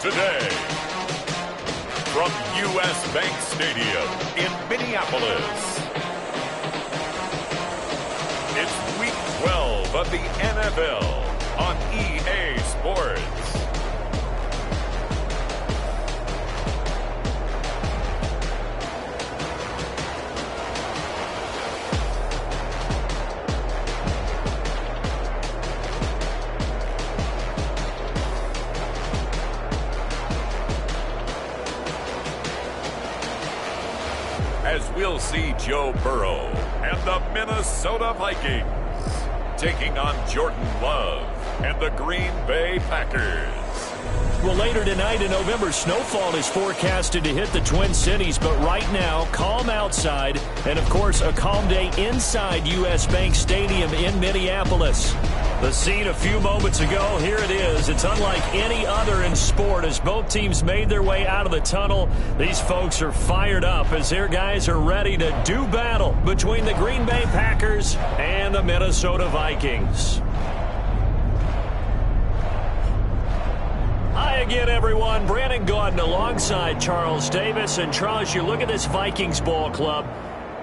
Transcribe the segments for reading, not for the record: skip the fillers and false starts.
today. From U.S. Bank Stadium in Minneapolis, it's Week 12 of the NFL on EA Sports. As we'll see Joe Burrow and the Minnesota Vikings taking on Jordan Love and the Green Bay Packers. Well, later tonight in November, snowfall is forecasted to hit the Twin Cities, but right now, calm outside, and of course, a calm day inside U.S. Bank Stadium in Minneapolis. The scene a few moments ago, here it is. It's unlike any other in sport as both teams made their way out of the tunnel. These folks are fired up as their guys are ready to do battle between the Green Bay Packers and the Minnesota Vikings. Hi again, everyone. Brandon Gaudin alongside Charles Davis. And Charles, you look at this Vikings ball club.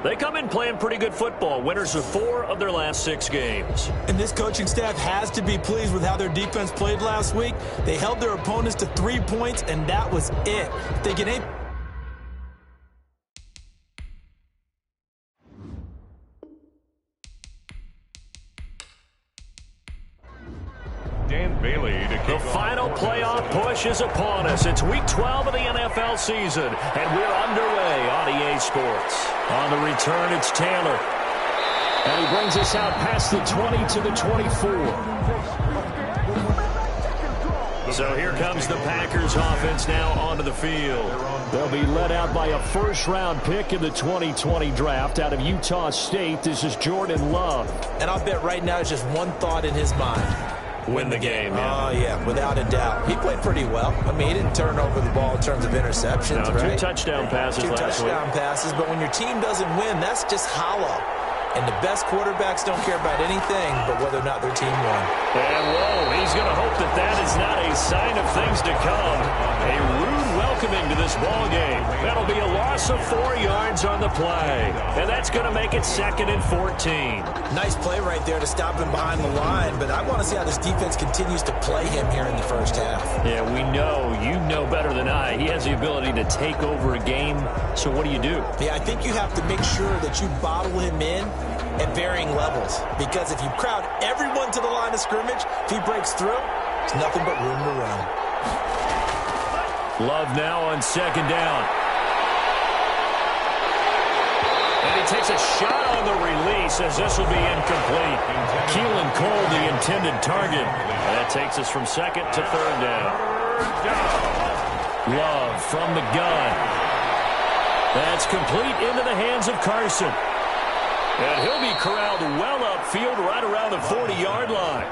They come in playing pretty good football. Winners of 4 of their last 6 games. And this coaching staff has to be pleased with how their defense played last week. They held their opponents to 3 points, and that was it. If they get 8. Dan Bailey to kick The final playoff push is upon us. It's Week 12 of the NFL season, and we're underway on EA Sports. On the return, it's Taylor. And he brings us out past the 20 to the 24. So here comes the Packers offense now onto the field. They'll be led out by a first-round pick in the 2020 draft out of Utah State. This is Jordan Love. And I'll bet right now it's just one thought in his mind. Win the game. Oh, yeah, without a doubt. He played pretty well. I mean, he didn't turn over the ball in terms of interceptions, no, right? 2 touchdown passes last week. 2 touchdown passes, but when your team doesn't win, that's just hollow. And the best quarterbacks don't care about anything but whether or not their team won. And, whoa, he's going to hope that that is not a sign of things to come. A rude welcoming to this ball game. That'll be a loss of 4 yards on the play. And that's going to make it 2nd and 14. Nice play right there to stop him behind the line, but I want to see how this defense continues to play him here in the first half. Yeah, we know. You know better than I. He has the ability to take over a game. So what do you do? Yeah, I think you have to make sure that you bottle him in at varying levels, because if you crowd everyone to the line of scrimmage, if he breaks through, there's nothing but room to run. Love now on 2nd down. And he takes a shot on the release as this will be incomplete. Keelan Cole, the intended target. And that takes us from 2nd to 3rd down. Love from the gun. That's complete into the hands of Carson. And he'll be corralled well upfield right around the 40-yard line.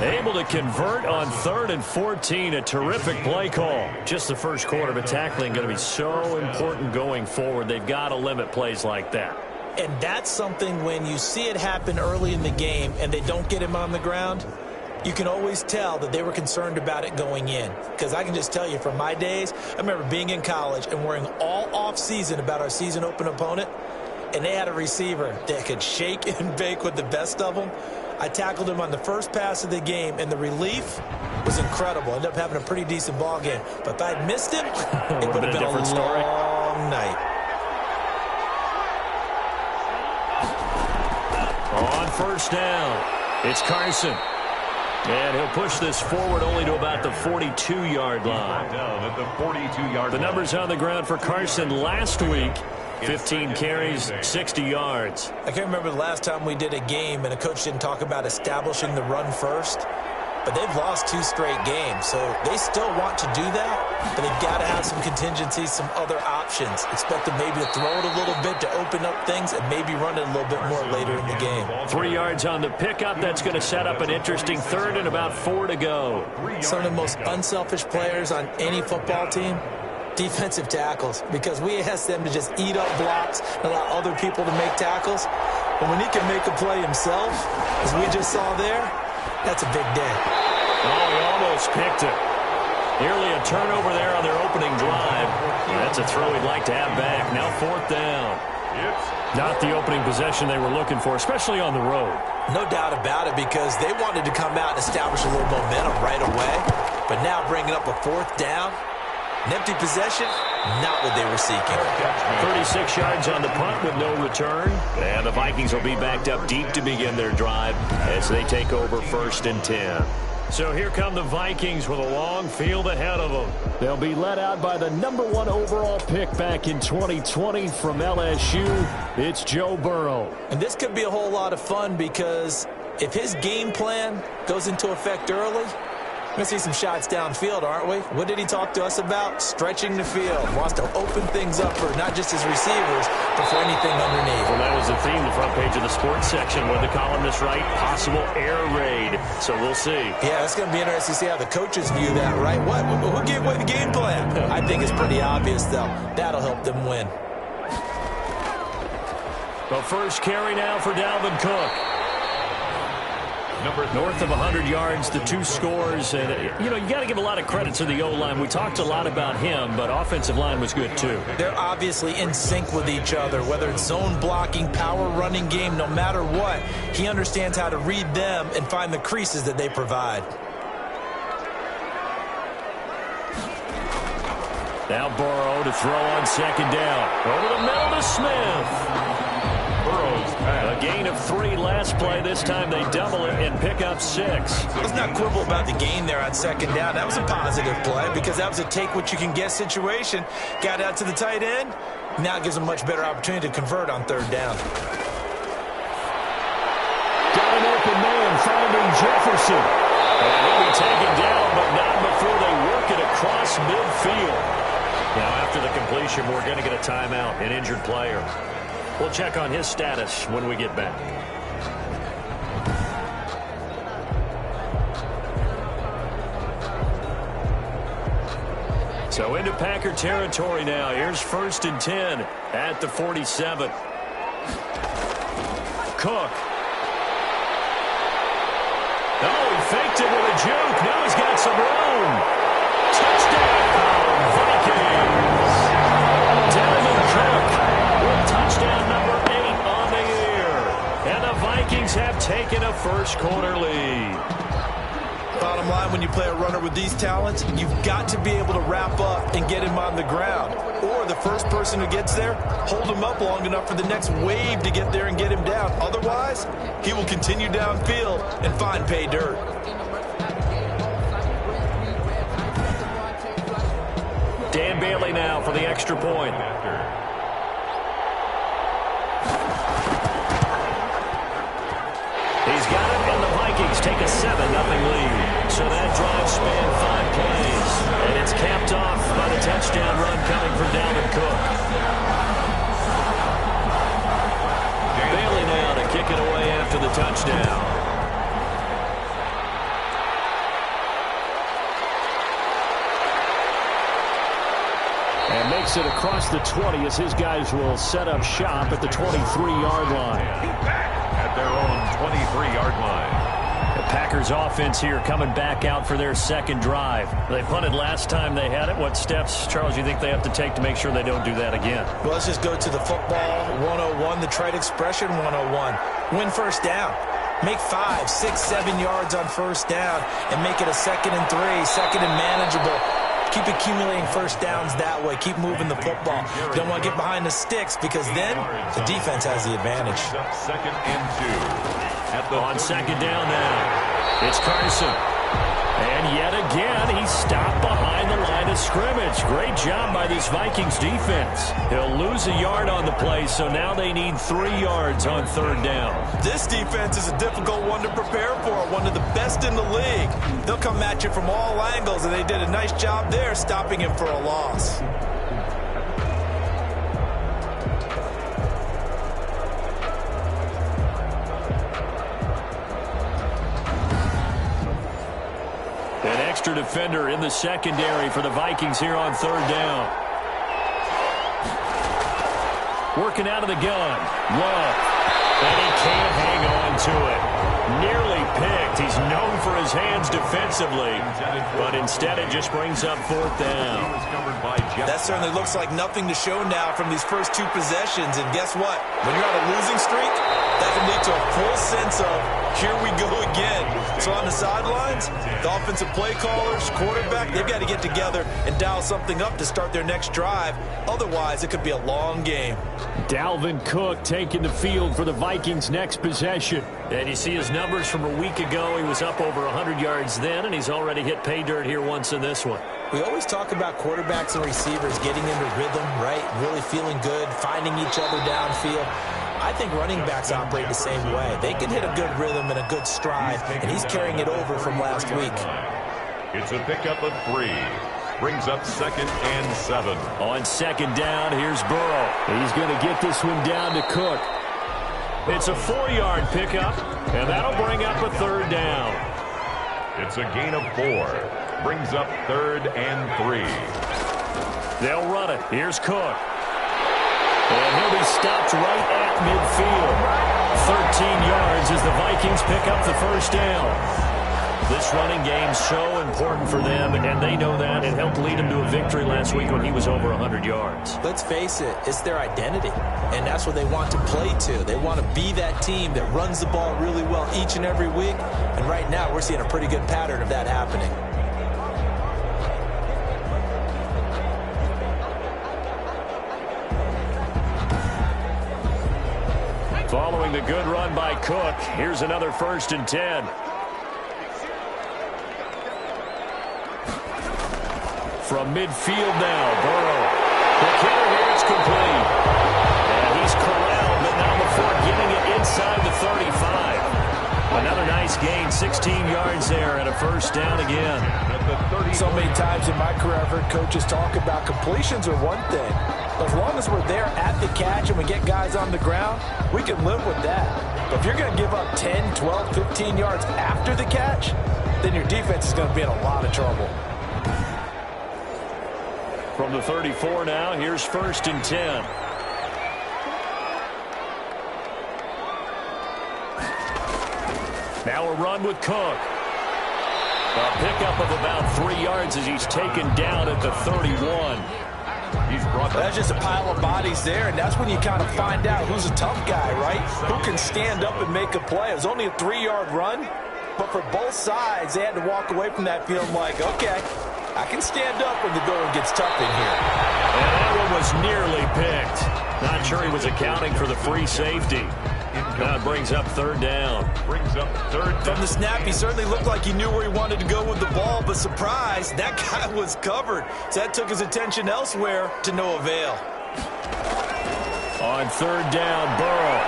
Able to convert on 3rd and 14. A terrific play call. Just the first quarter, but tackling going to be so important going forward. They've got to limit plays like that. And that's something when you see it happen early in the game and they don't get him on the ground, you can always tell that they were concerned about it going in. Because I can just tell you from my days, I remember being in college and worrying all off-season about our season open opponent. And they had a receiver that could shake and bake with the best of them. I tackled him on the first pass of the game, and the relief was incredible. Ended up having a pretty decent ball game. But if I'd missed him, it would have been a long night. On 1st down, it's Carson. And he'll push this forward only to about the 42-yard line. The numbers on the ground for Carson last week. 15 carries, 60 yards. I can't remember the last time we did a game and a coach didn't talk about establishing the run first. But they've lost 2 straight games, so they still want to do that, but they've got to have some contingencies, some other options. Expect them maybe to throw it a little bit to open up things and maybe run it a little bit more later in the game. 3 yards on the pickup. That's going to set up an interesting 3rd and about 4 to go. Some of the most unselfish players on any football team, defensive tackles, because we ask them to just eat up blocks and allow other people to make tackles. But when he can make a play himself, as we just saw there, that's a big day. Oh, he almost picked it. Nearly a turnover there on their opening drive. That's a throw he'd like to have back. Now 4th down. Not the opening possession they were looking for, especially on the road. No doubt about it, because they wanted to come out and establish a little momentum right away. But now bringing up a 4th down, an empty possession, not what they were seeking. 36 yards on the punt with no return. And the Vikings will be backed up deep to begin their drive as they take over 1st and 10. So here come the Vikings with a long field ahead of them. They'll be led out by the #1 overall pick back in 2020 from LSU. It's Joe Burrow. And this could be a whole lot of fun, because if his game plan goes into effect early, we're going to see some shots downfield, aren't we? What did he talk to us about? Stretching the field. Wants to open things up for not just his receivers, but for anything underneath. Well, that was the theme, the front page of the sports section, where the columnists write possible air raid. So we'll see. Yeah, it's going to be interesting to see how the coaches view that, right? Who gave away the game plan? I think it's pretty obvious, though. That'll help them win. The first carry now for Dalvin Cook. North of 100 yards, the 2 scores. And, you got to give a lot of credit to the O-line. We talked a lot about him, but offensive line was good, too. They're obviously in sync with each other, whether it's zone blocking, power running game, no matter what. He understands how to read them and find the creases that they provide. Now Burrow to throw on 2nd down. Over the middle to Smith. A gain of 3 last play. This time they double it and pick up 6. Let's not quibble about the gain there on 2nd down. That was a positive play, because that was a take-what-you-can-get situation. Got out to the tight end. Now it gives them a much better opportunity to convert on 3rd down. Got an open man finding Jefferson. And he'll be taken down, but not before they work it across midfield. Now after the completion, we're going to get a timeout, an injured player. We'll check on his status when we get back. So into Packer territory now. Here's 1st and 10 at the 47. Cook. Oh, he faked it with a juke. Now he's got some room. Touchdown, Vikings. Dalvin Cook. Touchdown number 8 on the year. And the Vikings have taken a first-quarter lead. Bottom line, when you play a runner with these talents, you've got to be able to wrap up and get him on the ground. Or the first person who gets there, hold him up long enough for the next wave to get there and get him down. Otherwise, he will continue downfield and find pay dirt. Dan Bailey now for the extra point. He's got it, and the Vikings take a 7-0 lead. So that drive spanned 5 plays. And it's capped off by the touchdown run coming from Dalvin Cook. Bailey now to kick it away after the touchdown. And makes it across the 20 as his guys will set up shop at the 23-yard line. At their own 23-yard line. The Packers offense here coming back out for their 2nd drive. They punted last time they had it. What steps, Charles, you think they have to take to make sure they don't do that again? Well, let's just go to the football 101, the trade expression 101. Win 1st down. Make 5, 6, 7 yards on 1st down and make it a 2nd and 3, 2nd and manageable. Keep accumulating 1st downs that way. Keep moving the football. You don't want to get behind the sticks, because then the defense has the advantage. 2nd and 2. On 2nd down now, it's Carson. And yet again, he's stopped behind the line of scrimmage. Great job by this Vikings defense. He'll lose a yard on the play, so now they need 3 yards on 3rd down. This defense is a difficult one to prepare for, one of the best in the league. They'll come at you from all angles, and they did a nice job there stopping him for a loss. Extra defender in the secondary for the Vikings here on 3rd down. Working out of the gun. Love. And he can't hang on to it. Nearly picked. He's known for his hands defensively, but instead it just brings up fourth down. That certainly looks like nothing to show now from these first two possessions. And guess what? When you're on a losing streak, that can lead to a full sense of, here we go again. So on the sidelines, the offensive play callers, quarterback, they've got to get together and dial something up to start their next drive. Otherwise, it could be a long game. Dalvin Cook taking the field for the Vikings' next possession. And you see his numbers from a week ago. He was up over 100 yards then, and he's already hit pay dirt here once in this one. We always talk about quarterbacks and receivers getting into rhythm, right? Really feeling good, finding each other downfield. I think running backs operate the same way. They can hit a good rhythm and a good stride, and he's carrying it over from last week. It's a pickup of 3. Brings up 2nd and 7. On 2nd down, here's Burrow. He's going to get this one down to Cook. It's a 4-yard pickup, and that'll bring up a 3rd down. It's a gain of 4. Brings up 3rd and 3. They'll run it. Here's Cook. And he'll be stopped right at midfield. 13 yards as the Vikings pick up the first down. This running game's so important for them, and they know that. It helped lead them to a victory last week when he was over 100 yards. Let's face it, it's their identity, and that's what they want to play to. They want to be that team that runs the ball really well each and every week, and right now we're seeing a pretty good pattern of that happening. Following the good run by Cook, here's another 1st and 10. From midfield now, Burrow. The kicker here is complete. And he's corralled, but not before getting it inside the 35. Another nice gain, 16 yards there, and a 1st down again. So many times in my career I've heard coaches talk about completions are one thing. But as long as we're there at the catch and we get guys on the ground, we can live with that. But if you're going to give up 10, 12, 15 yards after the catch, then your defense is going to be in a lot of trouble. From the 34 now, here's 1st and 10. Now a run with Cook. A pickup of about 3 yards as he's taken down at the 31. That's just a pile of bodies there, and that's when you kind of find out who's a tough guy, right? Who can stand up and make a play. It was only a 3-yard run, but for both sides, they had to walk away from that feeling like, okay, I can stand up when the going gets tough in here. And that one was nearly picked. Not sure he was accounting for the free safety. Now it brings up 3rd down. From the snap, he certainly looked like he knew where he wanted to go with the ball, but surprise, that guy was covered. So that took his attention elsewhere to no avail. On 3rd down, Burrow.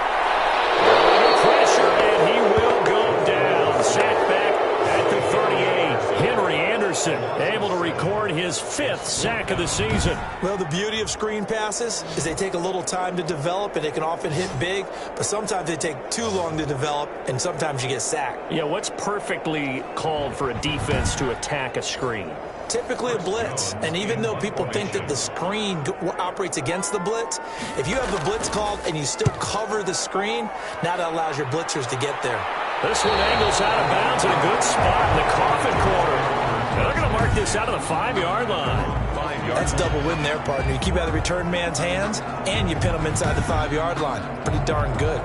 Pressure, and he will go down. Sacked back at the 38. Henry Anderson able to record his 5th sack of the season. Well, the beauty of screen passes is they take a little time to develop, and they can often hit big, but sometimes they take too long to develop, and sometimes you get sacked. Yeah, what's perfectly called for a defense to attack a screen? Typically a blitz, and even though people think that the screen operates against the blitz, if you have the blitz called and you still cover the screen, now that allows your blitzers to get there. This one angles out of bounds in a good spot in the coffin corner. They're going to mark this out of the 5-yard line. That's double win there, partner. You keep out of the return man's hands, and you pin them inside the 5-yard line. Pretty darn good.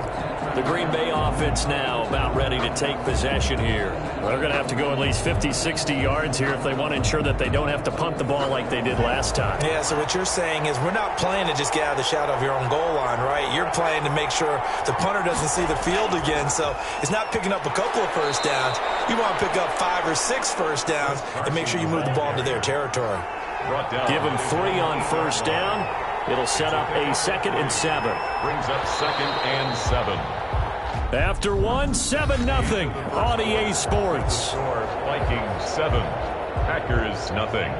The Green Bay offense now about ready to take possession here. They're going to have to go at least 50, 60 yards here if they want to ensure that they don't have to punt the ball like they did last time. Yeah, so what you're saying is we're not playing to just get out of the shadow of your own goal line, right? You're playing to make sure the punter doesn't see the field again. So it's not picking up a couple of 1st downs. You want to pick up 5 or 6 1st downs and make sure you move the ball into their territory. Give them 3 on 1st down. It'll set up a 2nd and 7. Brings up 2nd and 7. After 7-0 on EA Sports. Vikings 7, Packers nothing.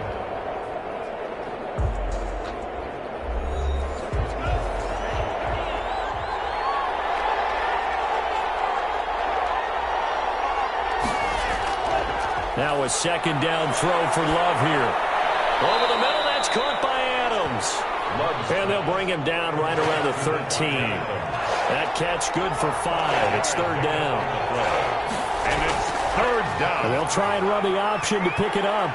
Now a 2nd down throw for Love here. Over the middle, that's caught by Adams. And they'll bring him down right around the 13. That catch good for 5. It's 3rd down. third down. And they'll try and run the option to pick it up.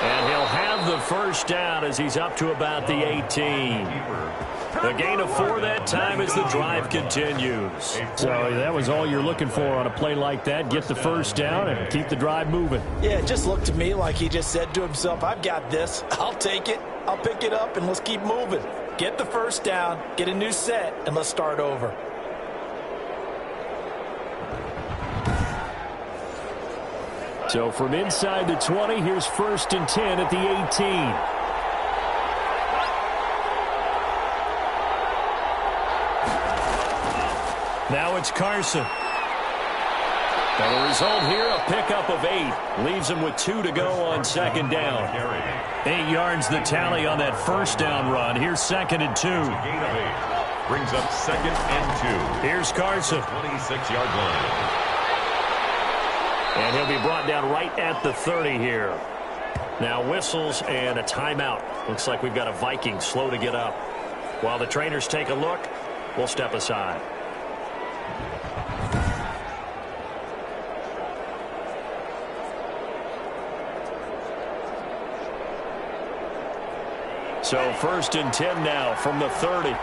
And he'll have the first down as he's up to about the 18. A gain of 4 that time as the drive continues. So that was all you're looking for on a play like that. Get the first down and keep the drive moving. Yeah, it just looked to me like he just said to himself, I've got this. I'll take it. I'll pick it up, and let's keep moving. Get the first down, get a new set, and let's start over. So from inside the 20, here's 1st and 10 at the 18. Now it's Carson. And the result here, a pickup of 8. Leaves him with 2 to go on 2nd down. 8 yards the tally on that first down run. Here's 2nd and 2. Brings up 2nd and 2. Here's Carson. 26-yard line. And he'll be brought down right at the 30 here. Now whistles and a timeout. Looks like we've got a Viking slow to get up. While the trainers take a look, we'll step aside. So 1st and 10 now from the 30.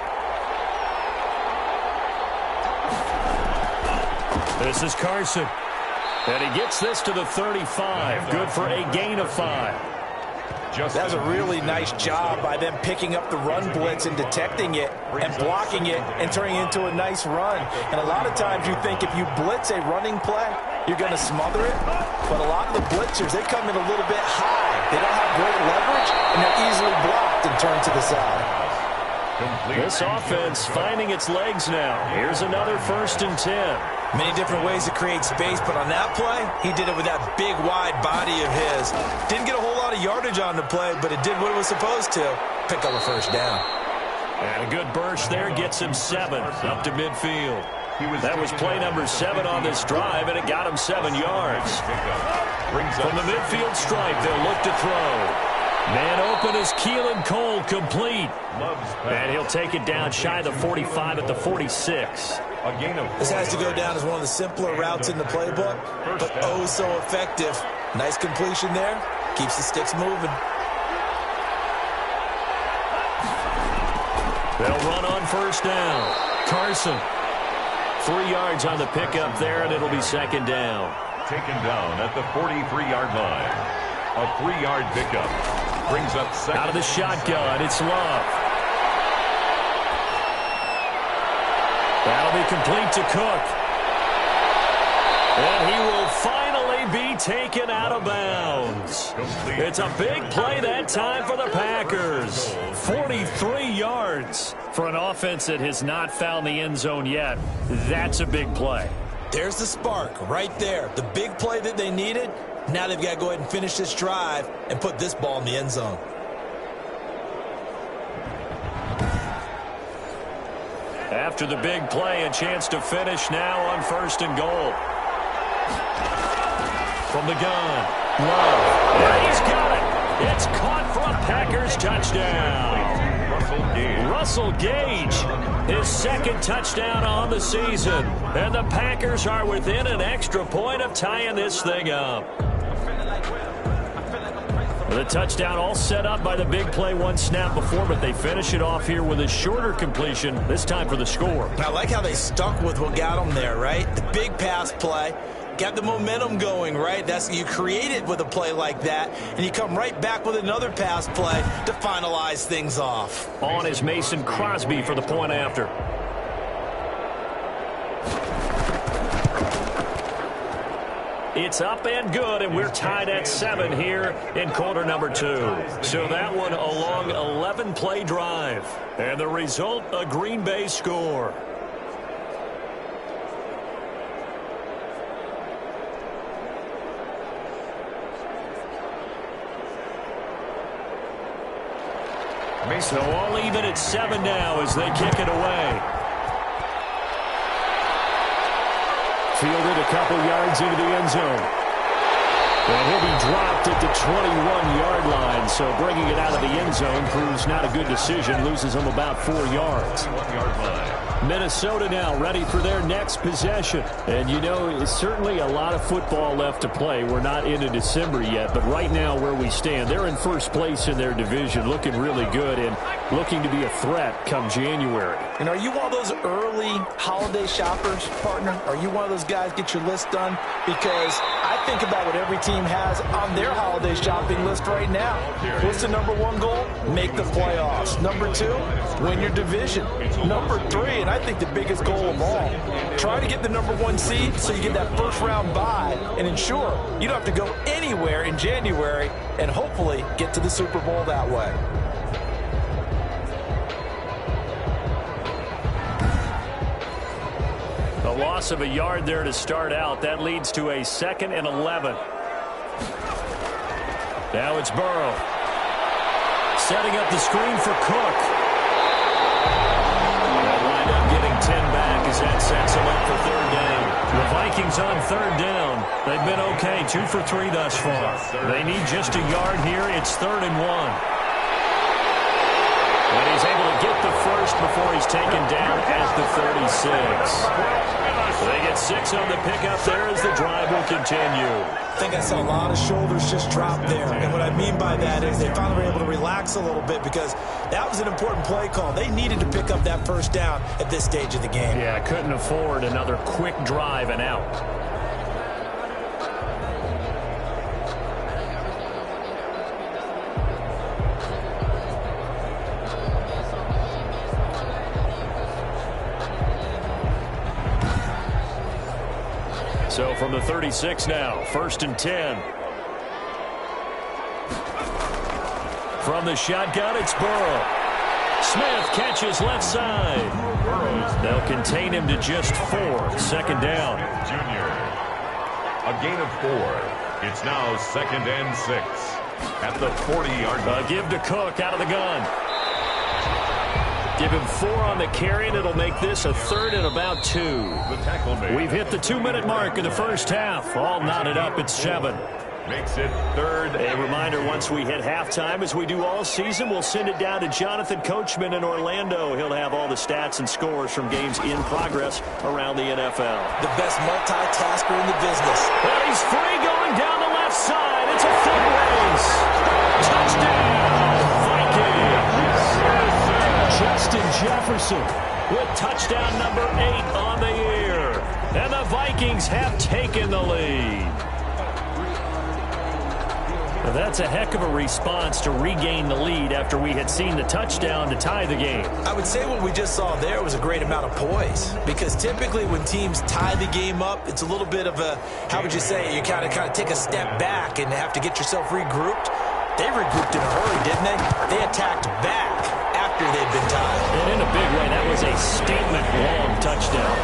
This is Carson. And he gets this to the 35. Good for a gain of 5. That's a really nice job by them picking up the run blitz and detecting it and blocking it and turning it into a nice run. And a lot of times you think if you blitz a running play, you're going to smother it. But a lot of the blitzers, they come in a little bit high. They don't have great leverage, and they're easily blocked and turned to the side. This offense finding its legs now. Here's another 1st and 10. Many different ways to create space, but on that play, he did it with that big, wide body of his. Didn't get a whole lot of yardage on the play, but it did what it was supposed to. Pick up a first down. And a good burst there gets him 7 up to midfield. That was play number 7 on this drive, and it got him 7 yards. From the midfield stripe, they'll look to throw. Man open is Keelan Cole, complete. And he'll take it down shy of the 45 at the 46. This has to go down as one of the simpler routes in the playbook, but oh so effective. Nice completion there. Keeps the sticks moving. They'll run on first down. Carson. 3 yards on the pickup there, and it'll be 2nd down. Taken down at the 43-yard line. A 3-yard pickup. Brings up 2nd. Out of the shotgun, it's Love. That'll be complete to Cook. And he will finally be taken out of bounds. It's a big play that time for the Packers. 43 yards for an offense that has not found the end zone yet. That's a big play. There's the spark right there. The big play that they needed. Now they've got to go ahead and finish this drive and put this ball in the end zone. After the big play, a chance to finish now on 1st and goal. From the gun, Love. And he's got it. It's caught for a Packers touchdown. Russell Gage, his 2nd touchdown on the season. And the Packers are within an extra point of tying this thing up. The touchdown all set up by the big play one snap before, but they finish it off here with a shorter completion, this time for the score. I like how they stuck with what got them there, right? The big pass play. Got the momentum going, right? That's you create it with a play like that, and you come right back with another pass play to finalize things off. On is Mason Crosby for the point after. It's up and good, and we're tied at 7 here in quarter number 2. So that one a long 11-play drive. And the result, a Green Bay score. So all even at 7 now as they kick it away. Fielded a couple yards into the end zone. And he'll be dropped at the 21-yard line. So bringing it out of the end zone proves not a good decision. Loses him about 4 yards. 1-yard line. Minnesota now ready for their next possession. And, you know, it's certainly a lot of football left to play. We're not into December yet, but right now where we stand, they're in first place in their division, looking really good and looking to be a threat come January. And are you one of those early holiday shoppers, partner? Are you one of those guys get your list done? Because I think about what every team has on their holiday shopping list right now. What's the number one goal? Make the playoffs. Number two, win your division. Number three, and I think the biggest goal of all, try to get the number one seed so you get that first round bye and ensure you don't have to go anywhere in January and hopefully get to the Super Bowl that way. A loss of a yard there to start out. That leads to a 2nd and 11. Now it's Burrow. Setting up the screen for Cook. They'll wind up getting 10 back as that sets them up for third down. The Vikings on third down. They've been okay, 2 for 3 thus far. They need just a yard here. It's 3rd and 1. And he's able to get the first before he's taken down at the 36. They get 6 on the pickup there as the drive will continue. I think I saw a lot of shoulders just drop there. And what I mean by that is they finally were able to relax a little bit because that was an important play call. They needed to pick up that first down at this stage of the game. Yeah, couldn't afford another quick drive and out. So from the 36 now, 1st and 10. From the shotgun, it's Burrow. Smith catches left side. They'll contain him to just 4. 2nd down. Junior. A gain of 4. It's now 2nd and 6 at the 40-yard line. Give to Cook out of the gun. Give him 4 on the carry, and it'll make this a 3rd and about 2. The tackle made. We've hit the 2-minute mark in the first half. All knotted up at 7. Makes it 3rd. A reminder, once we hit halftime, as we do all season, we'll send it down to Jonathan Coachman in Orlando. He'll have all the stats and scores from games in progress around the NFL. The best multitasker in the business. Well, he's free going down the left side. It's a foot race. Touchdown, Vikings. Justin Jefferson with touchdown number 8 on the year. And the Vikings have taken the lead. Now that's a heck of a response to regain the lead after we had seen the touchdown to tie the game. I would say what we just saw there was a great amount of poise, because typically when teams tie the game up, it's a little bit of a, how would you say, you kind of take a step back and have to get yourself regrouped. They regrouped in a hurry, didn't they? They attacked back after they'd been tied. And in a big way, that was a statement-long touchdown.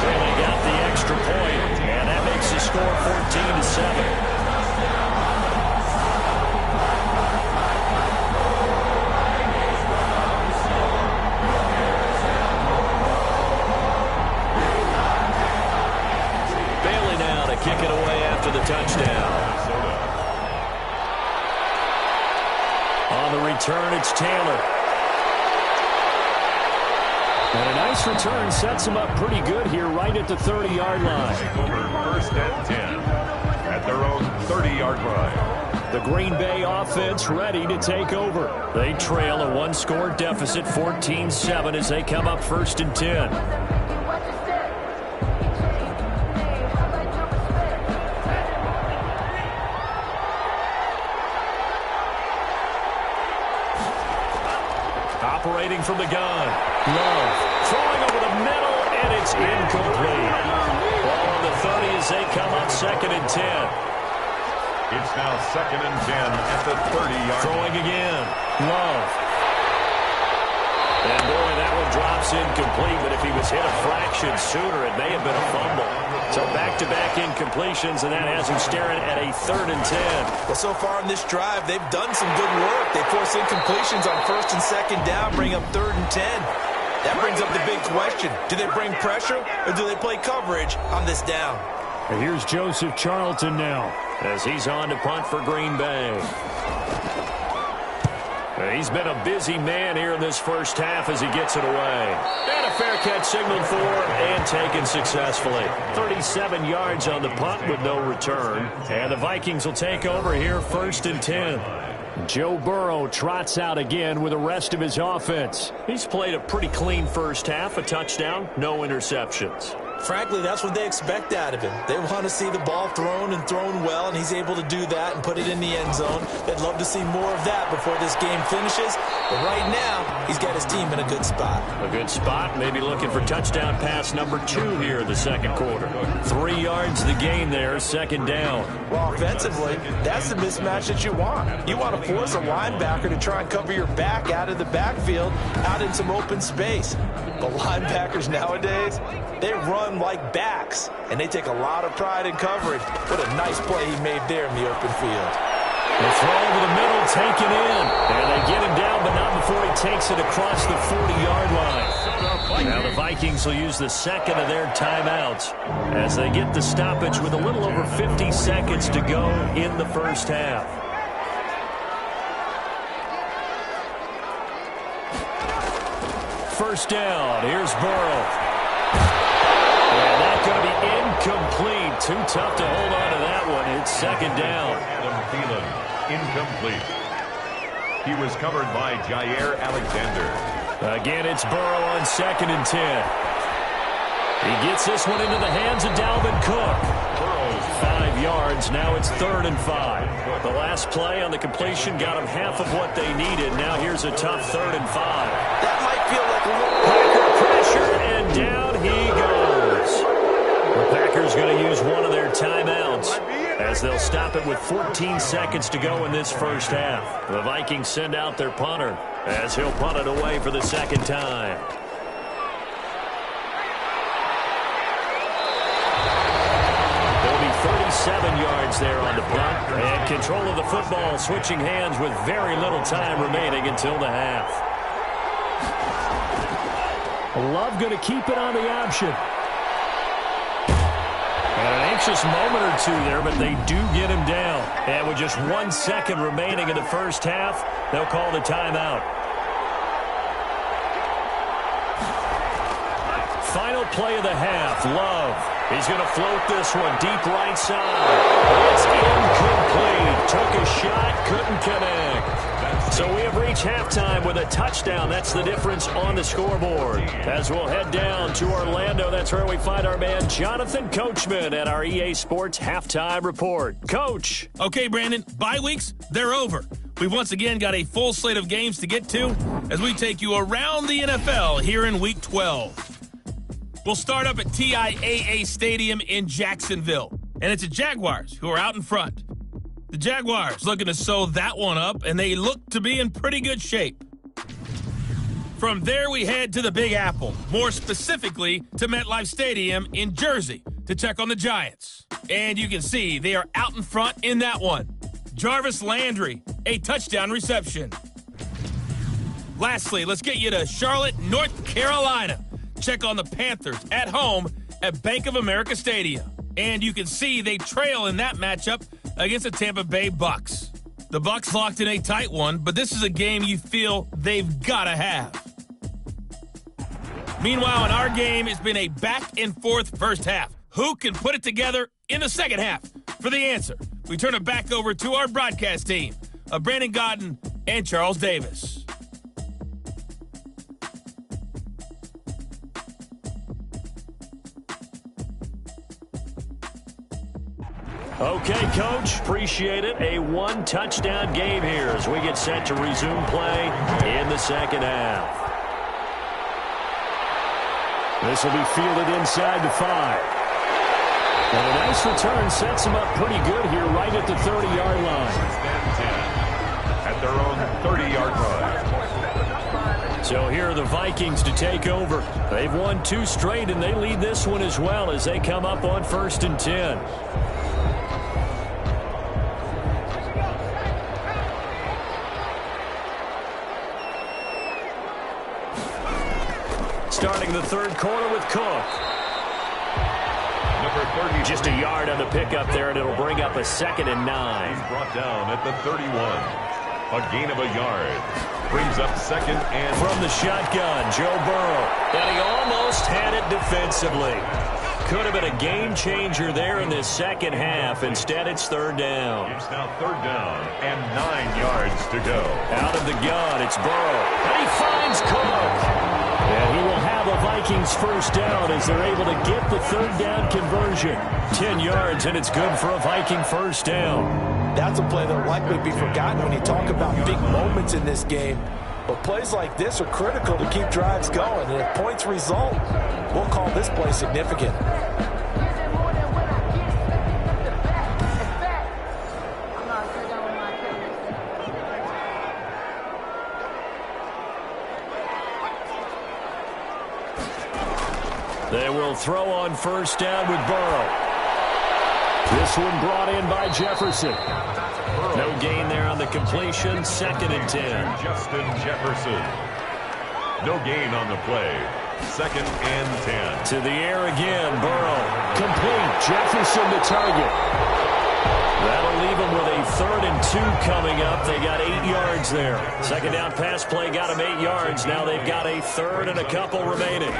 They got the extra point, and that makes the score 14-7. Kick it away after the touchdown. On the return, it's Taylor. And a nice return sets him up pretty good here right at the 30-yard line. 1st and 10 at their own 30-yard line. The Green Bay offense ready to take over. They trail a 1-score deficit, 14-7, as they come up 1st and 10. Operating from the gun. Love throwing over the middle, and it's incomplete. Ball on the 30 as they come up 2nd and 10. It's now 2nd and 10 at the 30-yard line. Throwing again. Love. And boy, that one drops incomplete, but if he was hit a fraction sooner, it may have been a fumble. So back-to-back incompletions, and that has him staring at a 3rd and 10. Well, so far in this drive, they've done some good work. They force incompletions on 1st and 2nd down, bring up 3rd and 10. That brings up the big question. Do they bring pressure, or do they play coverage on this down? And here's Joseph Charlton now, as he's on to punt for Green Bay. He's been a busy man here in this first half as he gets it away. And a fair catch signaled for and taken successfully. 37 yards on the punt with no return. And the Vikings will take over here 1st and 10. Joe Burrow trots out again with the rest of his offense. He's played a pretty clean first half, a touchdown, no interceptions. Frankly, that's what they expect out of him. They want to see the ball thrown and thrown well, and he's able to do that and put it in the end zone. They'd love to see more of that before this game finishes. But right now, he's got his team in a good spot. A good spot, maybe looking for touchdown pass number 2 here in the second quarter. 3 yards the gain there, 2nd down. Well, offensively, that's the mismatch that you want. You want to force a linebacker to try and cover your back out of the backfield, out in some open space. But linebackers nowadays, they run like backs, and they take a lot of pride in coverage. What a nice play he made there in the open field. The throw over the middle, taken in. And they get him down, but not before he takes it across the 40-yard line. Now the Vikings will use the second of their timeouts as they get the stoppage with a little over 50 seconds to go in the first half. First down, here's Burrow. And that's going to be incomplete. Too tough to hold on to that one. It's 2nd down. Incomplete. He was covered by Jair Alexander. Again, it's Burrow on 2nd and 10. He gets this one into the hands of Dalvin Cook. Burrow's 5 yards. Now it's 3rd and 5. The last play on the completion got him half of what they needed. Now here's a tough 3rd and 5. That might feel like a little Packer pressure, and down he goes. The Packers going to use one of their timeouts as they'll stop it with 14 seconds to go in this first half. The Vikings send out their punter as he'll punt it away for the 2nd time. There'll be 37 yards there on the punt, and control of the football switching hands with very little time remaining until the half. Love going to keep it on the option. And an anxious moment or two there, but they do get him down. And with just 1 second remaining in the first half, they'll call the timeout. Final play of the half, Love. He's going to float this one deep right side. It's incomplete. Took a shot, couldn't connect. So we have reached halftime with a touchdown. That's the difference on the scoreboard. As we'll head down to Orlando, that's where we find our man Jonathan Coachman at our EA Sports Halftime Report. Coach. Okay, Brandon, bye weeks, they're over. We've once again got a full slate of games to get to as we take you around the NFL here in Week 12. We'll start up at TIAA Stadium in Jacksonville, and it's the Jaguars who are out in front. The Jaguars looking to sew that one up, and they look to be in pretty good shape. From there, we head to the Big Apple, more specifically to MetLife Stadium in Jersey to check on the Giants. And you can see they are out in front in that one. Jarvis Landry, a touchdown reception. Lastly, let's get you to Charlotte, North Carolina. Check on the Panthers at home at Bank of America Stadium. And you can see they trail in that matchup against the Tampa Bay Bucks. The Bucks locked in a tight one, but this is a game you feel they've got to have. Meanwhile, in our game, it's been a back-and-forth first half. Who can put it together in the second half? For the answer, we turn it back over to our broadcast team of Brandon Godden and Charles Davis. Okay, Coach, appreciate it. A one-touchdown game here as we get set to resume play in the second half. This will be fielded inside the 5. And a nice return sets them up pretty good here right at the 30-yard line. At their own 30-yard line. So here are the Vikings to take over. They've won 2 straight, and they lead this one as well as they come up on 1st and 10. Starting the third quarter with Cook. Number 30. Just a yard on the pickup there, and it'll bring up a 2nd and 9. He's brought down at the 31. A gain of a yard. Brings up second and... From the shotgun, Joe Burrow. And he almost had it defensively. Could have been a game changer there in this second half. Instead, it's third down. It's now third down and 9 yards to go. Out of the gun, it's Burrow. And he finds Cook. And he will have a Vikings first down as they're able to get the third down conversion. 10 yards, and it's good for a Viking first down. That's a play that will likely be forgotten when you talk about big moments in this game. But plays like this are critical to keep drives going. And if points result, we'll call this play significant. They will throw on first down with Burrow. This one brought in by Jefferson. No gain there on the completion. Second and 10. Justin Jefferson. No gain on the play. Second and 10. To the air again. Burrow. Complete. Jefferson the target. That'll leave them with a third and 2 coming up. They got 8 yards there. Second down pass play got them 8 yards. Now they've got a third and a couple remaining.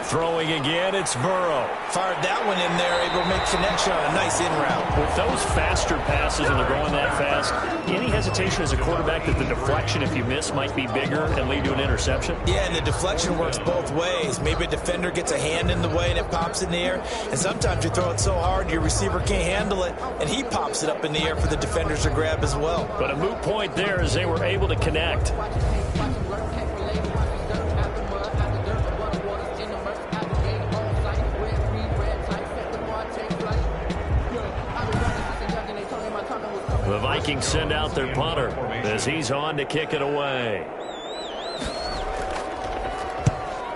Throwing again, it's Burrow. Fired that one in there, able to make connection on a nice in route. With those faster passes and they're going that fast, any hesitation as a quarterback that the deflection, if you miss, might be bigger and lead to an interception? Yeah, and the deflection works both ways. Maybe a defender gets a hand in the way and it pops in the air. And sometimes you throw it so hard your receiver can't handle it, and he pops it up in the air for the defenders to grab as well. But a moot point there as they were able to connect. The Vikings send out their punter as he's on to kick it away.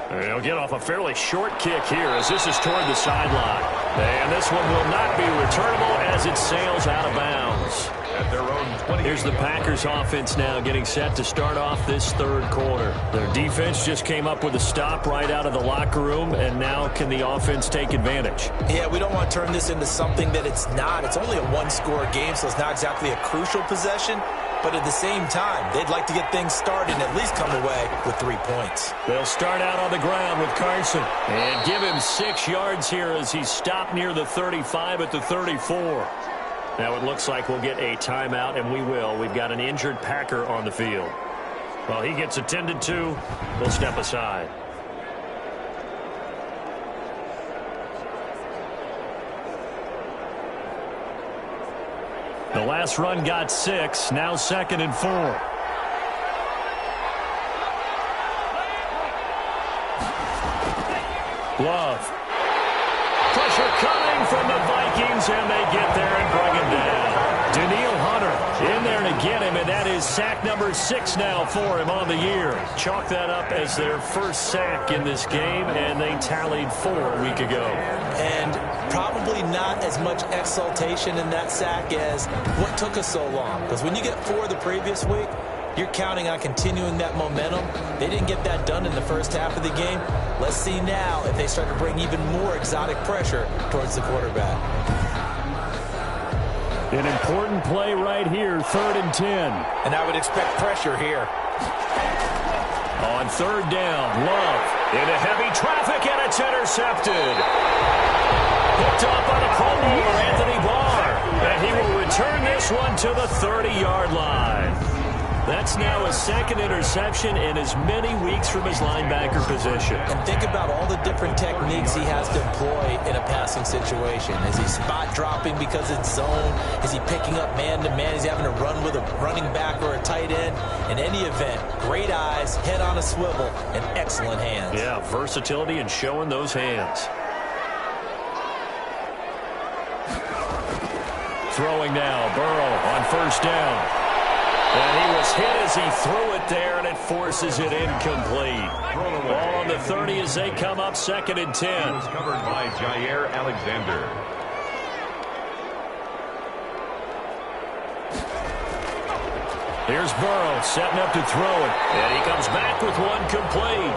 They'll get off a fairly short kick here as this is toward the sideline. And this one will not be returnable as it sails out of bounds. At their own 20. Here's the Packers offense now getting set to start off this third quarter. Their defense just came up with a stop right out of the locker room, and now can the offense take advantage? Yeah, we don't want to turn this into something that it's not. It's only a one-score game, so it's not exactly a crucial possession. But at the same time, they'd like to get things started and at least come away with 3 points. They'll start out on the ground with Carson and give him 6 yards here as he's stopped near the 35 at the 34. Now it looks like we'll get a timeout, and we will. We've got an injured Packer on the field. Well, he gets attended to. We'll step aside. The last run got 6. Now second and 4. Love. Pressure coming from the Vikings, and they get there and bring him down. Daniil Hunter in there to get him, and that is sack number 6 now for him on the year. Chalk that up as their first sack in this game, and they tallied 4 a week ago. And probably not as much exultation in that sack as what took us so long. Because when you get 4 the previous week, you're counting on continuing that momentum. They didn't get that done in the first half of the game. Let's see now if they start to bring even more exotic pressure towards the quarterback. An important play right here, 3rd and 10. And I would expect pressure here. On 3rd down, Love into heavy traffic, and it's intercepted. Picked off by the Pro Bowler, Anthony Barr. And he will return this one to the 30-yard line. That's now his 2nd interception in as many weeks from his linebacker position. And think about all the different techniques he has to employ in a passing situation. Is he spot dropping because it's zone? Is he picking up man-to-man? Is he having to run with a running back or a tight end? In any event, great eyes, head on a swivel, and excellent hands. Yeah, versatility and showing those hands. Throwing now, Burrow on 1st down. And he was hit as he threw it there, and it forces it incomplete. Ball on the 30 as they come up 2nd and 10. It was covered by Jair Alexander. Here's Burrow setting up to throw it. And he comes back with one complete.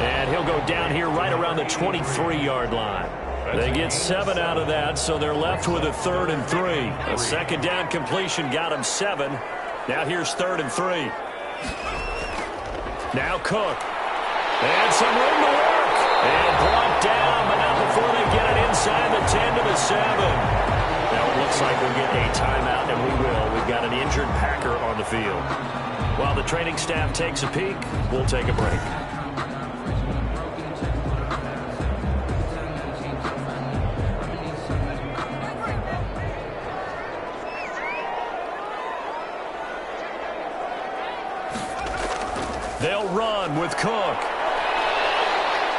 And he'll go down here right around the 23-yard line. They get 7 out of that, so they're left with a 3rd and 3. A 2nd down completion got them 7. Now here's 3rd and 3. Now Cook. And some room to work. And brought down, but not before they get it inside the 10 to the 7. Now it looks like we'll get a timeout, and we will. We've got an injured Packer on the field. While the training staff takes a peek, we'll take a break. They'll run with Cook.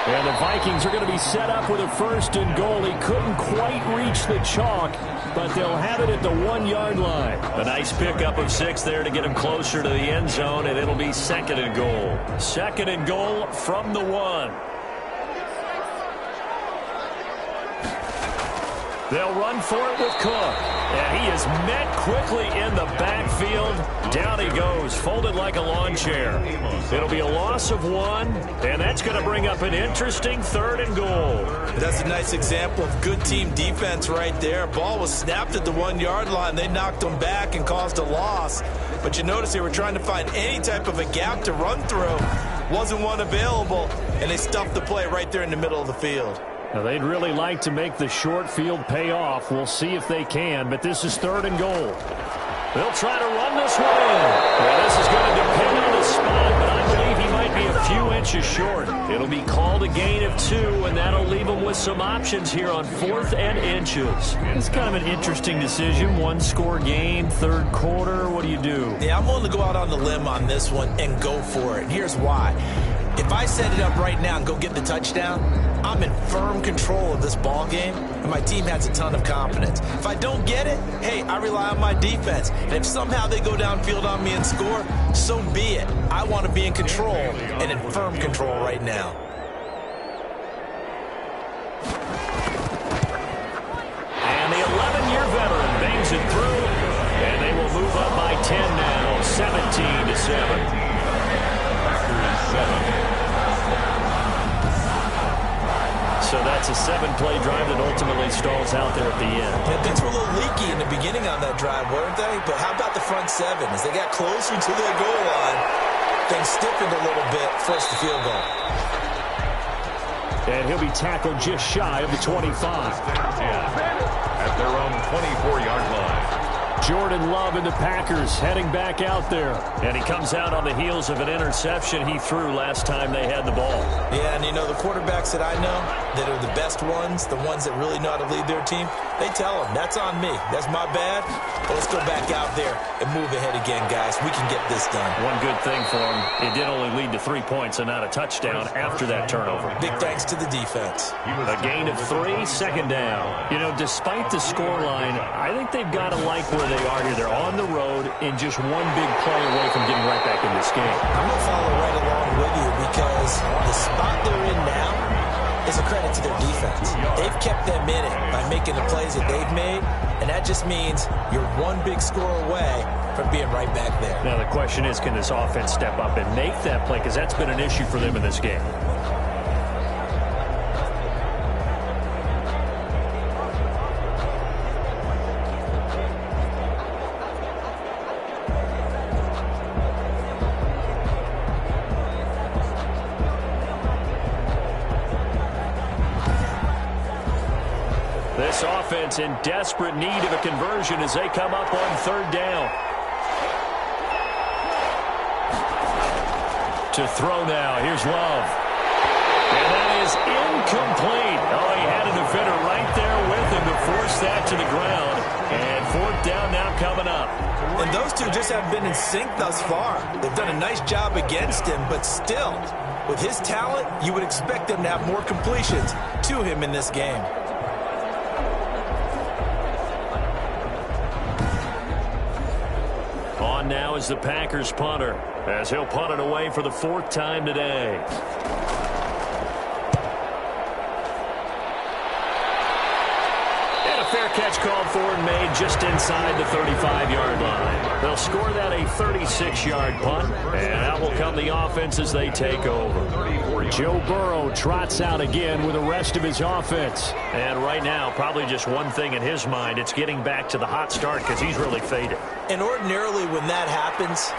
And the Vikings are going to be set up with a 1st and goal. He couldn't quite reach the chalk, but they'll have it at the 1-yard line. A nice pickup of 6 there to get him closer to the end zone, and it'll be 2nd and goal. 2nd and goal from the 1. They'll run for it with Cook. And he is met quickly in the backfield. Down he goes, folded like a lawn chair. It'll be a loss of 1, and that's going to bring up an interesting 3rd and goal. That's a nice example of good team defense right there. Ball was snapped at the 1-yard line. They knocked him back and caused a loss. But you notice they were trying to find any type of a gap to run through. Wasn't one available, and they stuffed the play right there in the middle of the field. Now, they'd really like to make the short field pay off. We'll see if they can, but this is 3rd and goal. They'll try to run this one in. Well, this is going to depend on the spot, but I believe he might be a few inches short. It'll be called a gain of 2, and that'll leave him with some options here on 4th and inches. It's kind of an interesting decision. 1-score game, 3rd quarter. What do you do? Yeah, I'm willing to go out on the limb on this one and go for it. Here's why. If I set it up right now and go get the touchdown, I'm in firm control of this ball game, and my team has a ton of confidence. If I don't get it, hey, I rely on my defense. And if somehow they go downfield on me and score, so be it. I want to be in control and in firm control right now. And the 11-year veteran bangs it through, and they will move up by 10 now, 17-7. So that's a 7-play drive that ultimately stalls out there at the end. Yeah, things were a little leaky in the beginning on that drive, weren't they? But how about the front 7? As they got closer to their goal line, things stiffened a little bit, forced the field goal. And he'll be tackled just shy of the 25. At their own 24-yard line. Jordan Love and the Packers heading back out there. And he comes out on the heels of an interception he threw last time they had the ball. Yeah, and you know, the quarterbacks that I know that are the best ones, the ones that really know how to lead their team, they tell them, that's on me. That's my bad. But let's go back out there and move ahead again, guys. We can get this done. One good thing for him, it did only lead to 3 points and not a touchdown after that turnover. Big thanks to the defense. A gain of 3, 2nd down. You know, despite the scoreline, I think they've got to like where they are here. They're on the road and just one big play away from getting right back in this game. I'm going to follow right along with you because the spot they're in now is a credit to their defense. They've kept them in it by making the plays that they've made, and that just means you're one big score away from being right back there. Now the question is, can this offense step up and make that play? Because that's been an issue for them in this game. This offense in desperate need of a conversion as they come up on 3rd down. To throw now. Here's Love. And that is incomplete. Oh, he had a defender right there with him to force that to the ground. And 4th down now coming up. And those two just haven't been in sync thus far. They've done a nice job against him, but still, with his talent, you would expect them to have more completions to him in this game. On now is the Packers punter, as he'll punt it away for the 4th time today. And a fair catch called for and made just inside the 35-yard line. They'll score that a 36-yard punt, and out will come the offense as they take over. Joe Burrow trots out again with the rest of his offense. And right now, probably just one thing in his mind, it's getting back to the hot start because he's really faded. And ordinarily when that happens,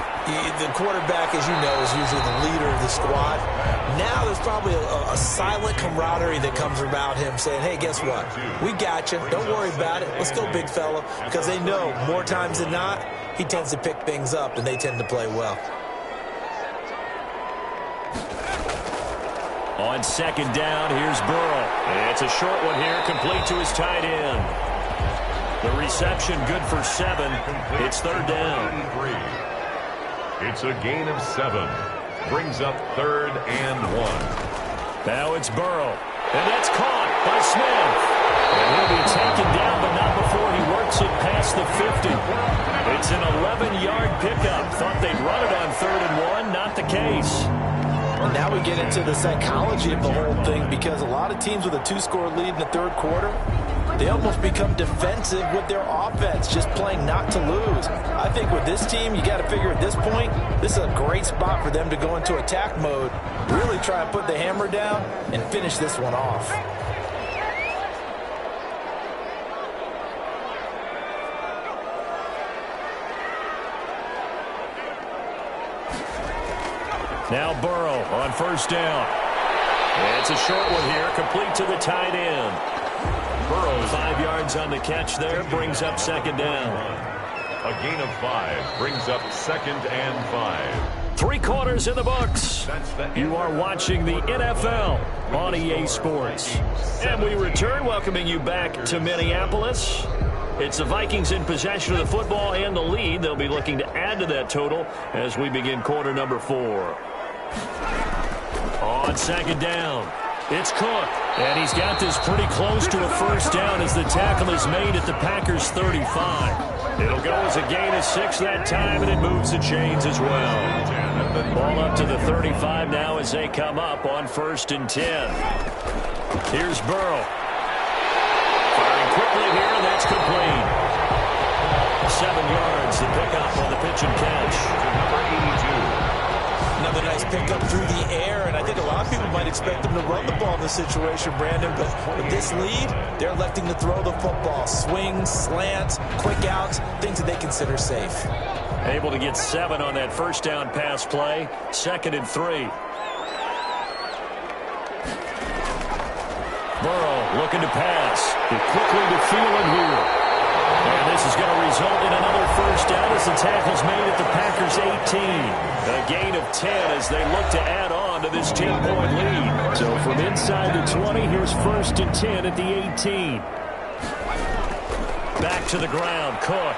the quarterback, as you know, is usually the leader of the squad. Now there's probably a silent camaraderie that comes about him saying, hey, guess what? We got you. Don't worry about it. Let's go, big fella. Because they know more times than not, he tends to pick things up, and they tend to play well. On second down, here's Burrow. It's a short one here, complete to his tight end. The reception good for 7. It's third down. It's a gain of 7. Brings up 3rd and 1. Now it's Burrow. And that's caught by Smith. And he'll be taken down, but not before he works it past the 50. It's an 11-yard pickup. Thought they'd run it on 3rd and 1. Not the case. And now we get into the psychology of the whole thing, because a lot of teams with a 2-score lead in the third quarter, they almost become defensive with their offense, just playing not to lose. I think with this team, you got to figure at this point, this is a great spot for them to go into attack mode, really try and put the hammer down and finish this one off. Now Burrow on first down. It's a short one here, complete to the tight end. Burrow 5 yards on the catch there, brings up second down. A gain of 5 brings up 2nd and 5. 3 quarters in the books. You are watching the NFL on EA Sports. And we return, welcoming you back to Minneapolis. It's the Vikings in possession of the football and the lead. They'll be looking to add to that total as we begin quarter number 4. On second down, it's Cook. And he's got this pretty close to a first down as the tackle is made at the Packers' 35. It'll go as a gain of 6 that time, and it moves the chains as well. Ball up to the 35 now as they come up on 1st and 10. Here's Burrow. Firing quickly here, and that's complete. 7 yards, the pickup on the pitch and catch. Number 82. Another nice pickup through the air, and I think a lot of people might expect them to run the ball in this situation, Brandon, but with this lead, they're electing to throw the football. Swings, slants, quick outs, things that they consider safe. Able to get 7 on that first down pass play. 2nd and 3. Burrow looking to pass. Quickly to Thielen here. And this is going to result in another first down as the tackle's made at the Packers' 18. A gain of 10 as they look to add on to this 10-point lead. So from inside the 20, here's 1st and 10 at the 18. Back to the ground, Cook.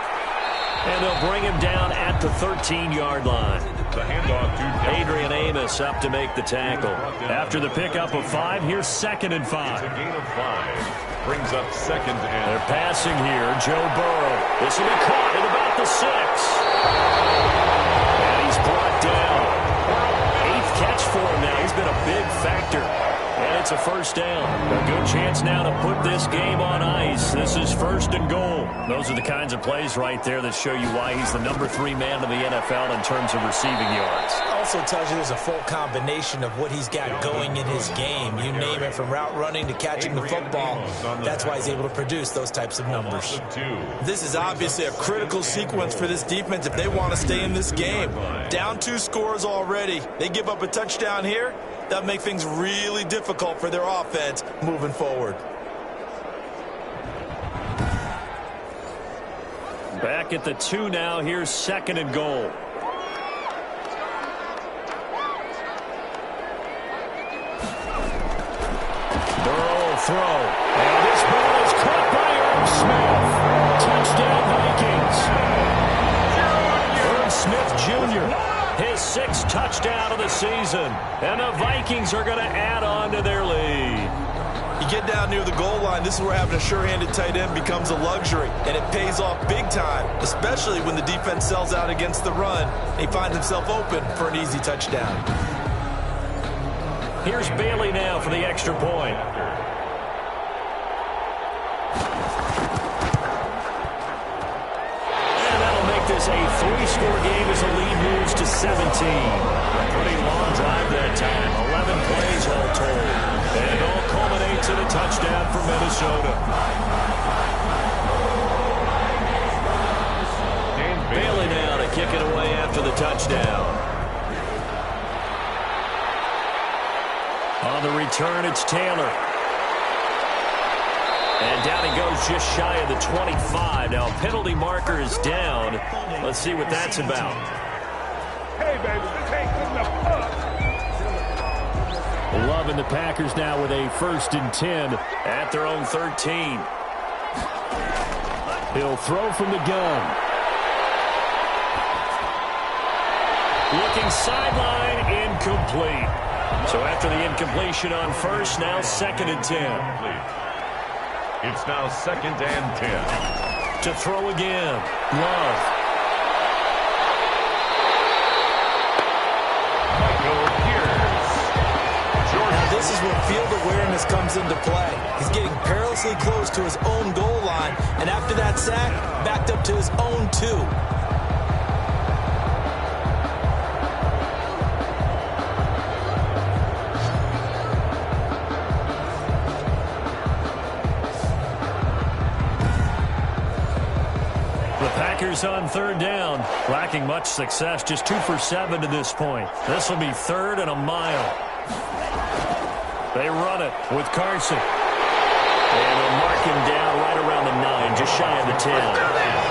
And they'll bring him down at the 13-yard line. The handoff to Adrian Amos up to make the tackle. After the pickup of 5, here's 2nd and 5. It's a gain of 5. Brings up 2nd and... They're passing here. Joe Burrow. This will be caught at about the 6. And he's brought down. 8th catch for him now. He's been a big factor. And it's a first down. A good chance now to put this game on ice. This is 1st and goal. Those are the kinds of plays right there that show you why he's the number 3 man in the NFL in terms of receiving yards. Also tells you there's a full combination of what he's got going in his game. You name it, from route running to catching the football. That's why he's able to produce those types of numbers. This is obviously a critical sequence for this defense if they want to stay in this game. Down 2 scores already. They give up a touchdown here. That'll make things really difficult for their offense moving forward. Back at the 2 now. Here's 2nd and goal. Burrow will throw. And this ball is caught by Irv Smith. Touchdown Vikings. Irv Smith Jr., his 6th touchdown of the season. And the Vikings are going to add on to their lead. You get down near the goal line, this is where having a sure-handed tight end becomes a luxury, and it pays off big time, especially when the defense sells out against the run. He finds himself open for an easy touchdown. Here's Bailey now for the extra point. And that'll make this is a 3-score game as the lead moves to 17. A pretty long drive that time. 11 plays all told. And it all culminates in a touchdown for Minnesota. Bailey now to kick it away after the touchdown. On the return, it's Taylor. And down he goes just shy of the 25. Now, penalty marker is down. Let's see what that's about. Hey, baby, this ain't good enough. Loving the Packers now with a 1st and 10 at their own 13. He'll throw from the gun. Looking sideline, incomplete. So after the incompletion on first, now 2nd and 10. It's now 2nd and 10. To throw again. Love. Now this is where field awareness comes into play. He's getting perilously close to his own goal line, and after that sack, backed up to his own 2. On 3rd down, lacking much success, just 2 for 7 to this point. This will be 3rd and a mile. They run it with Carson. And they'll mark him down right around the 9, just shy of the 10.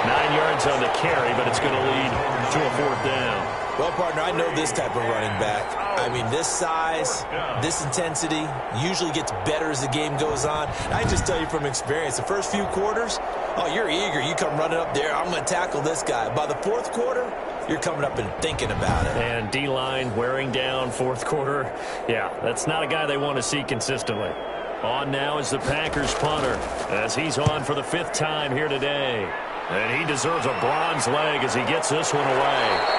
9 yards on the carry, but it's going to lead to a 4th down. Well, partner, I know this type of running back. I mean, this size, this intensity usually gets better as the game goes on. I can just tell you from experience, the first few quarters, oh, you're eager. You come running up there, I'm going to tackle this guy. By the 4th quarter, you're coming up and thinking about it. And D-line wearing down 4th quarter. Yeah, that's not a guy they want to see consistently. On now is the Packers punter as he's on for the 5th time here today. And he deserves a bronze leg as he gets this one away.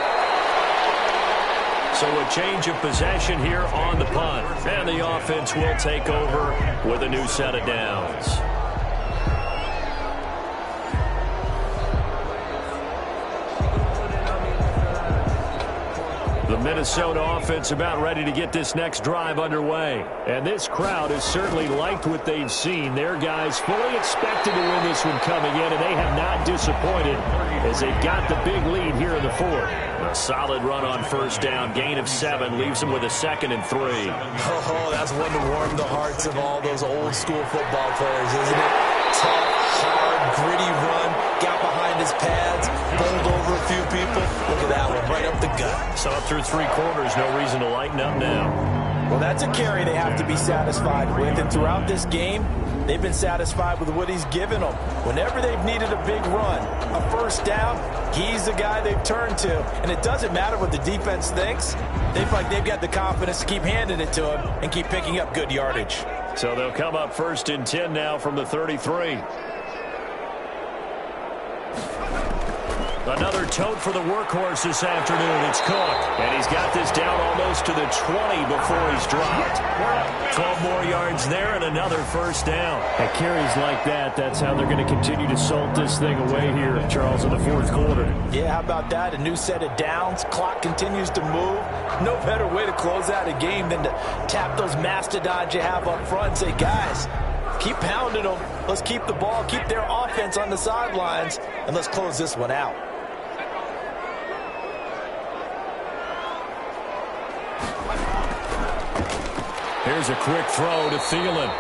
So a change of possession here on the punt. And the offense will take over with a new set of downs. The Minnesota offense about ready to get this next drive underway. And this crowd has certainly liked what they've seen. Their guys fully expected to win this one coming in, and they have not disappointed as they got the big lead here in the 4th. A solid run on 1st down. Gain of 7 leaves them with a 2nd and 3. Oh, that's one to warm the hearts of all those old school football players, isn't it? Tough, hard, gritty run. Got behind his pads, bowled over a few people. Look at that one, right up the gut. So up through 3 quarters, no reason to lighten up now. Well, that's a carry they have to be satisfied with. And throughout this game, they've been satisfied with what he's given them. Whenever they've needed a big run, a 1st down, he's the guy they've turned to. And it doesn't matter what the defense thinks. They feel like they've got the confidence to keep handing it to him and keep picking up good yardage. So they'll come up 1st and 10 now from the 33. Another tote for the workhorse this afternoon. It's Cook. And he's got this down almost to the 20 before he's dropped. 12 more yards there and another 1st down. At carries like that, that's how they're going to continue to salt this thing away here, Charles, in the 4th quarter. Yeah, how about that? A new set of downs. Clock continues to move. No better way to close out a game than to tap those mastodons you have up front and say, guys, keep pounding them. Let's keep the ball, keep their offense on the sidelines, and let's close this one out. Here's a quick throw to Thielen.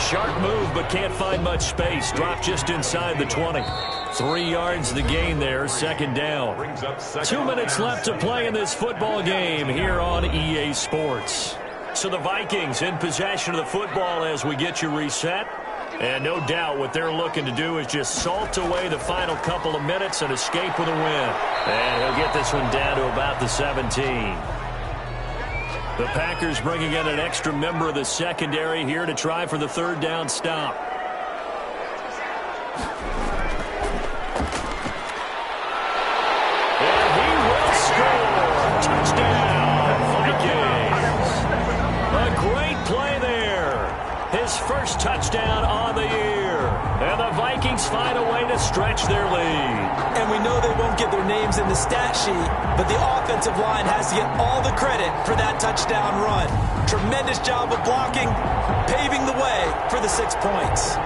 Sharp move, but can't find much space. Dropped just inside the 20. 3 yards the gain there, 2nd down. 2 minutes left to play in this football game here on EA Sports. So the Vikings in possession of the football as we get you reset. And no doubt what they're looking to do is just salt away the final couple of minutes and escape with a win. And he'll get this one down to about the 17. The Packers bringing in an extra member of the secondary here to try for the 3rd down stop. And he will score. Touchdown, Vikings. A great play there. His first touchdown on the year. And the Vikings find a way to stretch their lead. And we know they won't get their names in the stat sheet, but the offensive line has to get all the credit for that touchdown run. Tremendous job of blocking, paving the way for the 6 points.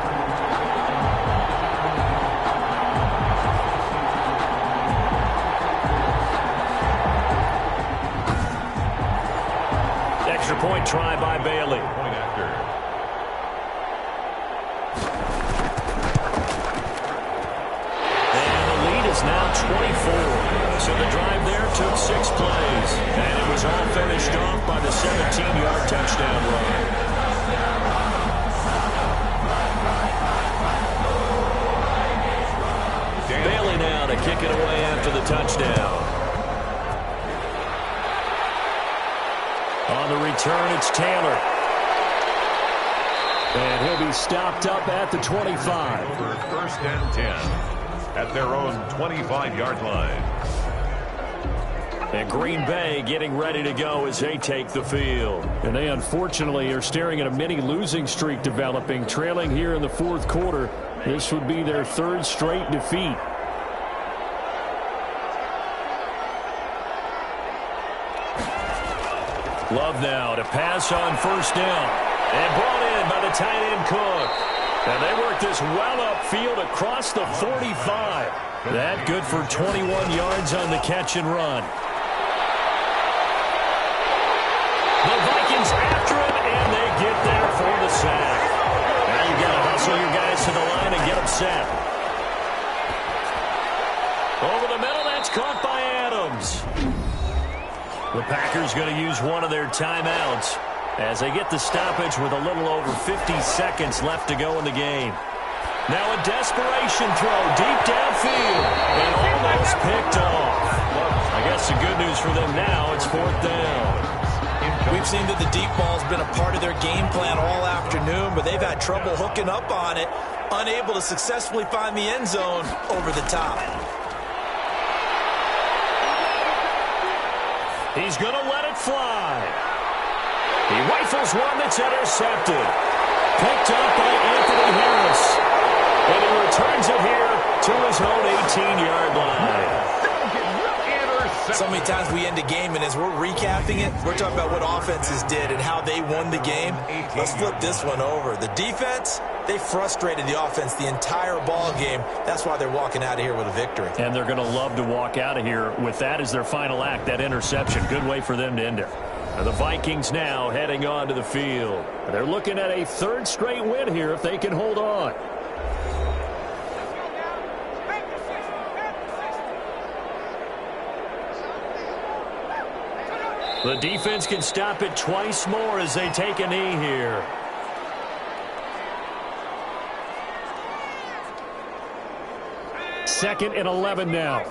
Extra point try by Bailey. Point after. Is now 24. So the drive there took 6 plays. And it was all finished off by the 17-yard touchdown run. Bailey now to kick it away after the touchdown. On the return, it's Taylor. And he'll be stopped up at the 25. For first and 10. At their own 25-yard line. And Green Bay getting ready to go as they take the field. And they unfortunately are staring at a mini losing streak developing, trailing here in the fourth quarter. This would be their 3rd straight defeat. Love now to pass on first down. And brought in by the tight end Cook. And they work this well upfield across the 45. That good for 21 yards on the catch and run. The Vikings after him, and they get there for the sack. Now you got to hustle your guys to the line and get them set. Over the middle, that's caught by Adams. The Packers going to use one of their timeouts as they get the stoppage with a little over 50 seconds left to go in the game. Now a desperation throw deep downfield and almost picked off. I guess the good news for them now, it's 4th down. We've seen that the deep ball's been a part of their game plan all afternoon, but they've had trouble hooking up on it, unable to successfully find the end zone over the top. He's going to let it fly. He rifles one that's intercepted. Picked up by Anthony Harris. And he returns it here to his own 18-yard line. So many times we end a game, and as we're recapping it, we're talking about what offenses did and how they won the game. Let's flip this one over. The defense, they frustrated the offense the entire ball game. That's why they're walking out of here with a victory. And they're going to love to walk out of here with that as their final act, that interception. Good way for them to end it. The Vikings now heading onto the field. They're looking at a 3rd straight win here if they can hold on. The defense can stop it twice more as they take a knee here. Second and 11 now.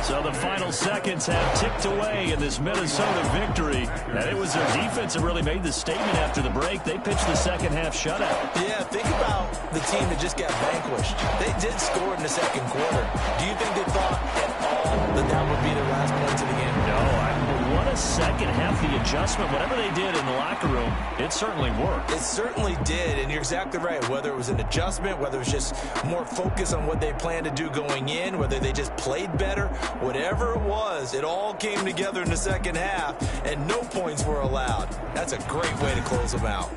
So the final seconds have ticked away in this Minnesota victory. And it was their defense that really made the statement after the break. They pitched the second half shutout. Yeah, think about the team that just got vanquished. They did score in the second quarter. Do you think they thought at all that that would be their last points of the game? No, what a second half, the adjustment. Whatever they did in the locker room, it certainly worked. It certainly did, and you're exactly right. Whether it was an adjustment, whether it was just more focus on what they planned to do going in, whether they just played better, whatever it was, it all came together in the second half, and no points were allowed. That's a great way to close them out.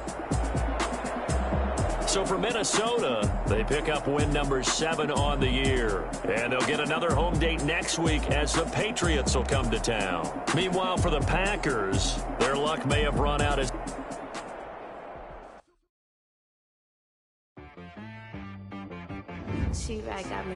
So for Minnesota, they pick up win number 7 on the year. And they'll get another home date next week as the Patriots will come to town. Meanwhile, for the Packers, their luck may have run out as... She got me.